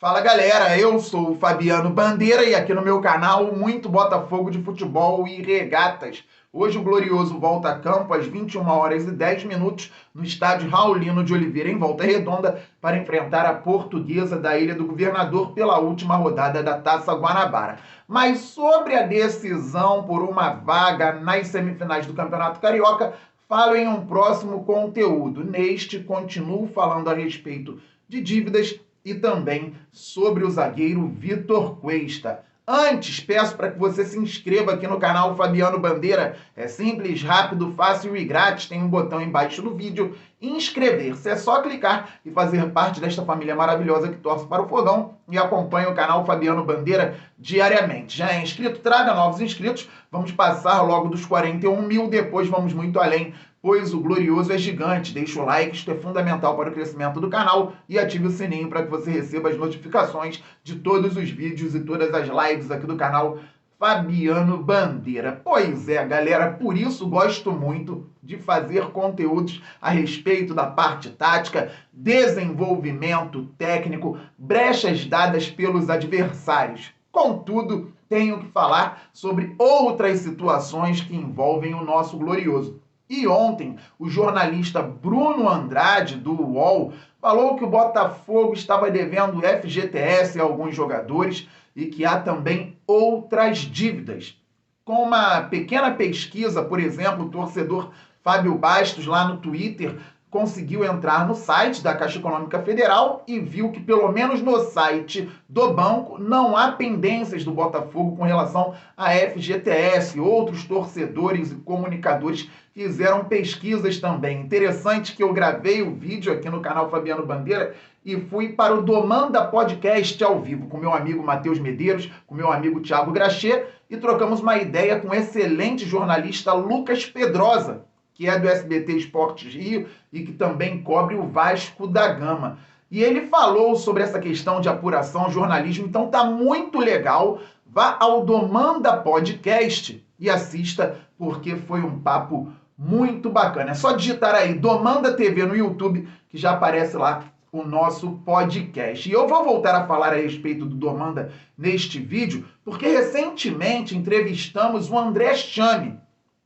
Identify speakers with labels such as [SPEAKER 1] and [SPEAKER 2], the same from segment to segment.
[SPEAKER 1] Fala galera, eu sou o Fabiano Bandeira e aqui no meu canal muito Botafogo de futebol e regatas. Hoje o Glorioso volta a campo às 21h10 no estádio Raulino de Oliveira, em Volta Redonda, para enfrentar a Portuguesa da Ilha do Governador pela última rodada da Taça Guanabara. Mas sobre a decisão por uma vaga nas semifinais do Campeonato Carioca, falo em um próximo conteúdo. Neste, continuo falando a respeito de dívidas e também sobre o zagueiro Vitor Cuesta. Antes, peço para que você se inscreva aqui no canal Fabiano Bandeira. É simples, rápido, fácil e grátis. Tem um botão embaixo do vídeo. Inscrever-se. É só clicar e fazer parte desta família maravilhosa que torce para o fogão e acompanha o canal Fabiano Bandeira diariamente. Já é inscrito? Traga novos inscritos. Vamos passar logo dos 41 mil, depois vamos muito além, pois o Glorioso é gigante. Deixa o like, isto é fundamental para o crescimento do canal, e ative o sininho para que você receba as notificações de todos os vídeos e todas as lives aqui do canal Fabiano Bandeira. Pois é, galera, por isso gosto muito de fazer conteúdos a respeito da parte tática, desenvolvimento técnico, brechas dadas pelos adversários. Contudo, tenho que falar sobre outras situações que envolvem o nosso Glorioso. E ontem, o jornalista Bruno Andrade, do UOL, falou que o Botafogo estava devendo FGTS a alguns jogadores e que há também outras dívidas. Com uma pequena pesquisa, por exemplo, o torcedor Fábio Bastos, lá no Twitter, conseguiu entrar no site da Caixa Econômica Federal e viu que, pelo menos no site do banco, não há pendências do Botafogo com relação à FGTS. Outros torcedores e comunicadores fizeram pesquisas também. Interessante que eu gravei o vídeo aqui no canal Fabiano Bandeira e fui para o Domanda Podcast ao vivo com meu amigo Matheus Medeiros, com meu amigo Thiago Graxê, e trocamos uma ideia com o excelente jornalista Lucas Pedrosa, que é do SBT Esportes Rio e que também cobre o Vasco da Gama. E ele falou sobre essa questão de apuração, jornalismo, então tá muito legal. Vá ao Domanda Podcast e assista, porque foi um papo muito bacana. É só digitar aí Domanda TV no YouTube, que já aparece lá o nosso podcast. E eu vou voltar a falar a respeito do Domanda neste vídeo, porque recentemente entrevistamos o André Chame,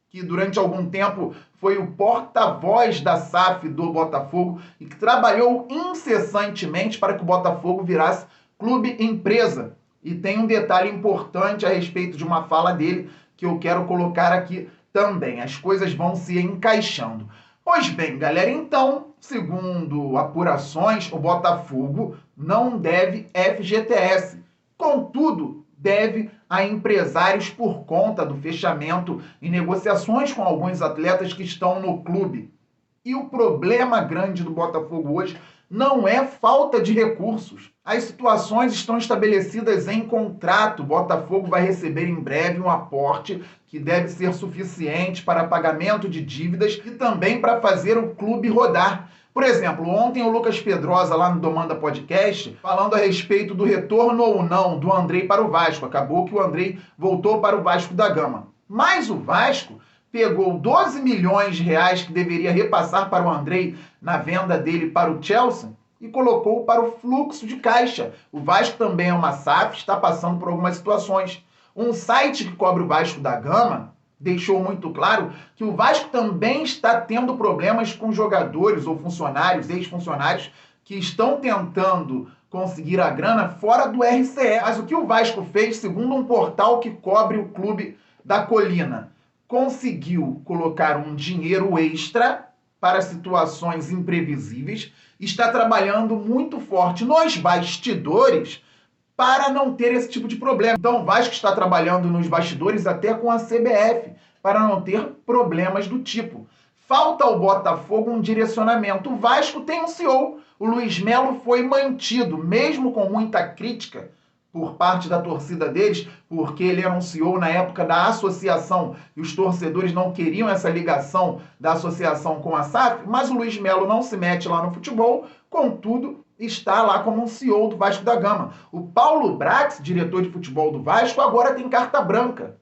[SPEAKER 1] que durante algum tempo foi o porta-voz da SAF do Botafogo e que trabalhou incessantemente para que o Botafogo virasse clube empresa. E tem um detalhe importante a respeito de uma fala dele que eu quero colocar aqui também. As coisas vão se encaixando. Pois bem, galera, então, segundo apurações, o Botafogo não deve FGTS. Contudo, deve a empresários por conta do fechamento e negociações com alguns atletas que estão no clube. E o problema grande do Botafogo hoje não é falta de recursos. As situações estão estabelecidas em contrato. O Botafogo vai receber em breve um aporte que deve ser suficiente para pagamento de dívidas e também para fazer o clube rodar. Por exemplo, ontem o Lucas Pedrosa, lá no Domanda Podcast, falando a respeito do retorno ou não do Andrei para o Vasco. Acabou que o Andrei voltou para o Vasco da Gama. Mas o Vasco pegou 12 milhões de reais que deveria repassar para o Andrei na venda dele para o Chelsea e colocou para o fluxo de caixa. O Vasco também é uma SAF, está passando por algumas situações. Um site que cobre o Vasco da Gama deixou muito claro que o Vasco também está tendo problemas com jogadores ou funcionários, ex-funcionários, que estão tentando conseguir a grana fora do RCE. Mas o que o Vasco fez, segundo um portal que cobre o clube da Colina, conseguiu colocar um dinheiro extra para situações imprevisíveis, está trabalhando muito forte nos bastidores para não ter esse tipo de problema. Então o Vasco está trabalhando nos bastidores até com a CBF, para não ter problemas do tipo. Falta ao Botafogo um direcionamento. O Vasco tem um CEO. O Luiz Melo foi mantido, mesmo com muita crítica por parte da torcida deles, porque ele era um CEO na época da associação e os torcedores não queriam essa ligação da associação com a SAF, mas o Luiz Melo não se mete lá no futebol, contudo, está lá como um CEO do Vasco da Gama. O Paulo Brax, diretor de futebol do Vasco, agora tem carta branca.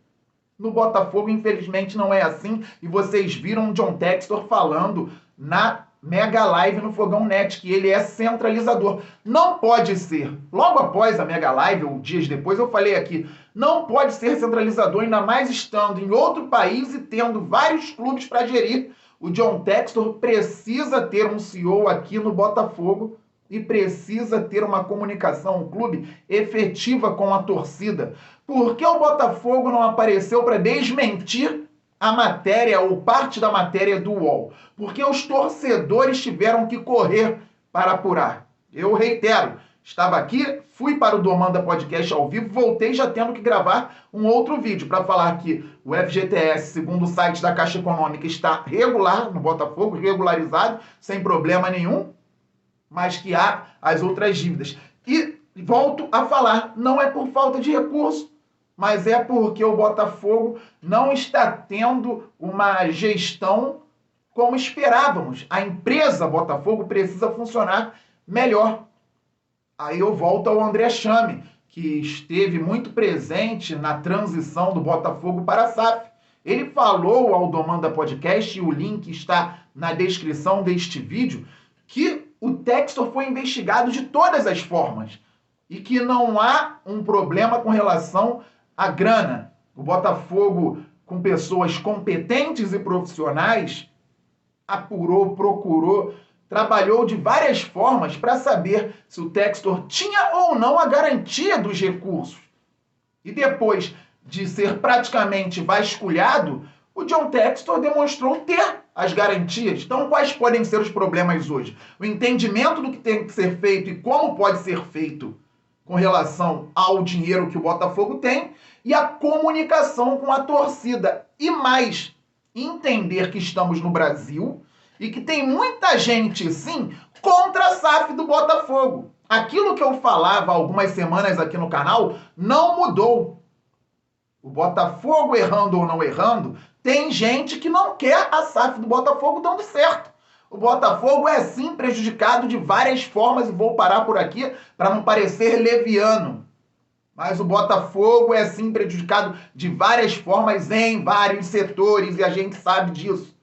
[SPEAKER 1] No Botafogo, infelizmente, não é assim, e vocês viram o John Textor falando na Mega Live no Fogão Net, que ele é centralizador. Não pode ser. Logo após a Mega Live, ou dias depois, eu falei aqui, não pode ser centralizador, ainda mais estando em outro país e tendo vários clubes para gerir. O John Textor precisa ter um CEO aqui no Botafogo e precisa ter uma comunicação, um clube efetiva com a torcida. Por que o Botafogo não apareceu para desmentir a matéria ou parte da matéria do UOL? Porque os torcedores tiveram que correr para apurar. Eu reitero, estava aqui, fui para o Domanda Podcast ao vivo, voltei já tendo que gravar um outro vídeo para falar que o FGTS, segundo o site da Caixa Econômica, está regular no Botafogo, regularizado, sem problema nenhum, mas que há as outras dívidas. E volto a falar, não é por falta de recurso, mas é porque o Botafogo não está tendo uma gestão como esperávamos. A empresa Botafogo precisa funcionar melhor. Aí eu volto ao André Chame, que esteve muito presente na transição do Botafogo para a SAF. Ele falou ao Domanda Podcast, e o link está na descrição deste vídeo, que o Textor foi investigado de todas as formas e que não há um problema com relação à grana. O Botafogo, com pessoas competentes e profissionais, apurou, procurou, trabalhou de várias formas para saber se o Textor tinha ou não a garantia dos recursos. E depois de ser praticamente vasculhado, o John Textor demonstrou ter as garantias. Então, quais podem ser os problemas hoje? O entendimento do que tem que ser feito e como pode ser feito com relação ao dinheiro que o Botafogo tem e a comunicação com a torcida. E mais, entender que estamos no Brasil e que tem muita gente, sim, contra a SAF do Botafogo. Aquilo que eu falava há algumas semanas aqui no canal não mudou. O Botafogo, errando ou não errando, tem gente que não quer a SAF do Botafogo dando certo. O Botafogo é sim prejudicado de várias formas e vou parar por aqui para não parecer leviano. Mas o Botafogo é sim prejudicado de várias formas em vários setores e a gente sabe disso.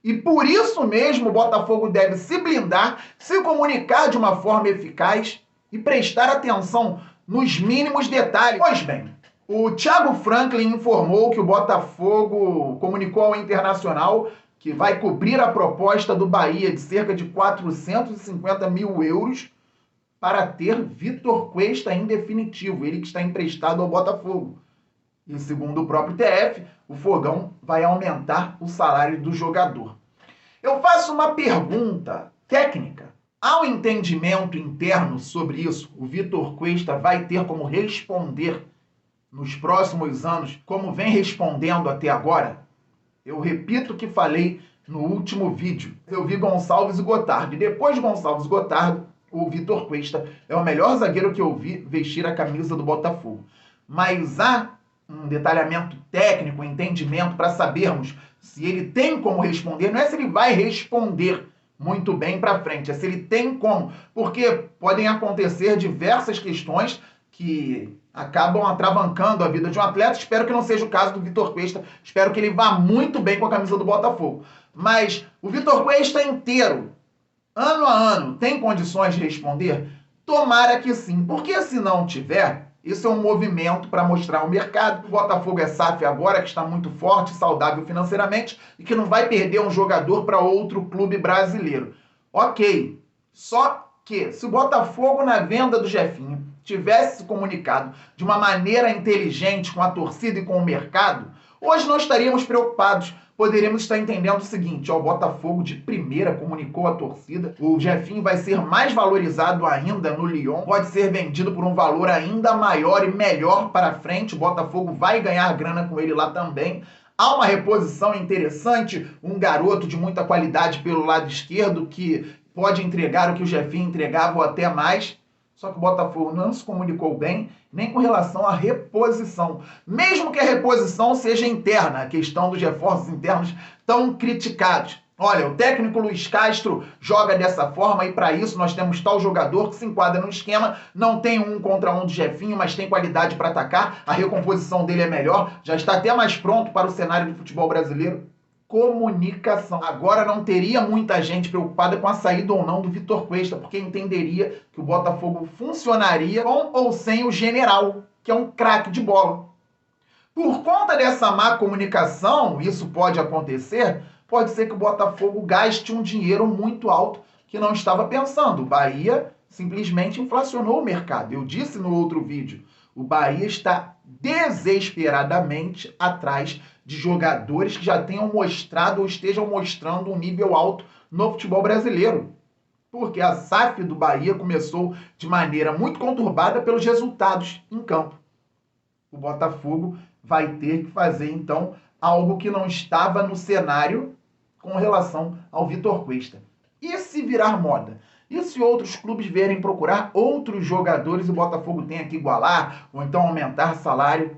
[SPEAKER 1] E por isso mesmo o Botafogo deve se blindar, se comunicar de uma forma eficaz e prestar atenção nos mínimos detalhes. Pois bem, o Thiago Franklin informou que o Botafogo comunicou ao Internacional que vai cobrir a proposta do Bahia de cerca de 450 mil euros para ter Vitor Cuesta em definitivo, ele que está emprestado ao Botafogo. E segundo o próprio TF, o Fogão vai aumentar o salário do jogador. Eu faço uma pergunta técnica. Há um entendimento interno sobre isso? O Vitor Cuesta vai ter como responder nos próximos anos, como vem respondendo até agora? Eu repito o que falei no último vídeo. Eu vi Gonçalves e Gotardo. E depois de Gonçalves e Gotardo, o Vitor Cuesta é o melhor zagueiro que eu vi vestir a camisa do Botafogo. Mas há um detalhamento técnico, um entendimento para sabermos se ele tem como responder. Não é se ele vai responder muito bem para frente, é se ele tem como. Porque podem acontecer diversas questões que acabam atravancando a vida de um atleta. Espero que não seja o caso do Vitor Cuesta. Espero que ele vá muito bem com a camisa do Botafogo. Mas o Vitor Cuesta inteiro, ano a ano, tem condições de responder? Tomara que sim. Porque se não tiver, isso é um movimento para mostrar ao mercado. O Botafogo é SAF agora, que está muito forte, saudável financeiramente e que não vai perder um jogador para outro clube brasileiro. Ok. Só que se o Botafogo na venda do Jefinho tivesse se comunicado de uma maneira inteligente com a torcida e com o mercado, hoje não estaríamos preocupados. Poderíamos estar entendendo o seguinte: o Botafogo de primeira comunicou à torcida, o Jefinho vai ser mais valorizado ainda no Lyon, pode ser vendido por um valor ainda maior e melhor para frente, o Botafogo vai ganhar grana com ele lá também. Há uma reposição interessante, um garoto de muita qualidade pelo lado esquerdo que pode entregar o que o Jefinho entregava ou até mais. Só que o Botafogo não se comunicou bem, nem com relação à reposição. Mesmo que a reposição seja interna, a questão dos reforços internos tão criticados. Olha, o técnico Luiz Castro joga dessa forma e para isso nós temos tal jogador que se enquadra no esquema, não tem um contra um de Jefinho, mas tem qualidade para atacar, a recomposição dele é melhor, já está até mais pronto para o cenário do futebol brasileiro. comunicação. Agora não teria muita gente preocupada com a saída ou não do Vitor Cuesta, porque entenderia que o Botafogo funcionaria com ou sem o General, que é um craque de bola. Por conta dessa má comunicação, isso pode acontecer, pode ser que o Botafogo gaste um dinheiro muito alto que não estava pensando. O Bahia simplesmente inflacionou o mercado. Eu disse no outro vídeo, o Bahia está desesperadamente atrás de jogadores que já tenham mostrado ou estejam mostrando um nível alto no futebol brasileiro. Porque a SAF do Bahia começou de maneira muito conturbada pelos resultados em campo. O Botafogo vai ter que fazer, então, algo que não estava no cenário com relação ao Vitor Cuesta. E se virar moda? E se outros clubes vierem procurar outros jogadores e o Botafogo tenha que igualar ou então aumentar salário?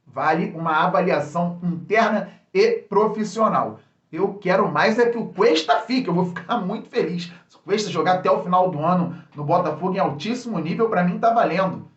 [SPEAKER 1] Vale uma avaliação interna e profissional. Eu quero mais é que o Cuesta fique, eu vou ficar muito feliz. Se o Cuesta jogar até o final do ano no Botafogo em altíssimo nível, para mim tá valendo.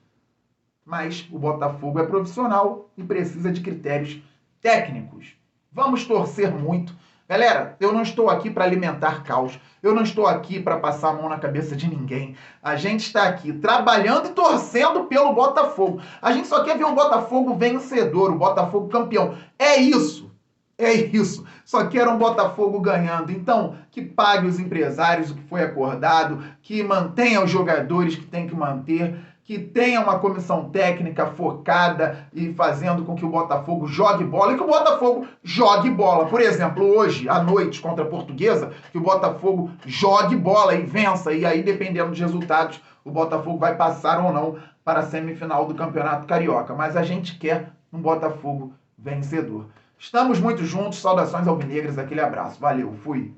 [SPEAKER 1] Mas o Botafogo é profissional e precisa de critérios técnicos. Vamos torcer muito. Galera, eu não estou aqui para alimentar caos. Eu não estou aqui para passar a mão na cabeça de ninguém. A gente está aqui trabalhando e torcendo pelo Botafogo. A gente só quer ver um Botafogo vencedor, o Botafogo campeão. É isso. É isso. Só quero um Botafogo ganhando. Então, que pague os empresários o que foi acordado, que mantenha os jogadores que tem que manter, que tenha uma comissão técnica focada e fazendo com que o Botafogo jogue bola e que o Botafogo jogue bola. Por exemplo, hoje, à noite, contra a Portuguesa, que o Botafogo jogue bola e vença. E aí, dependendo dos resultados, o Botafogo vai passar ou não para a semifinal do Campeonato Carioca. Mas a gente quer um Botafogo vencedor. Estamos muito juntos, saudações alvinegras, aquele abraço. Valeu, fui!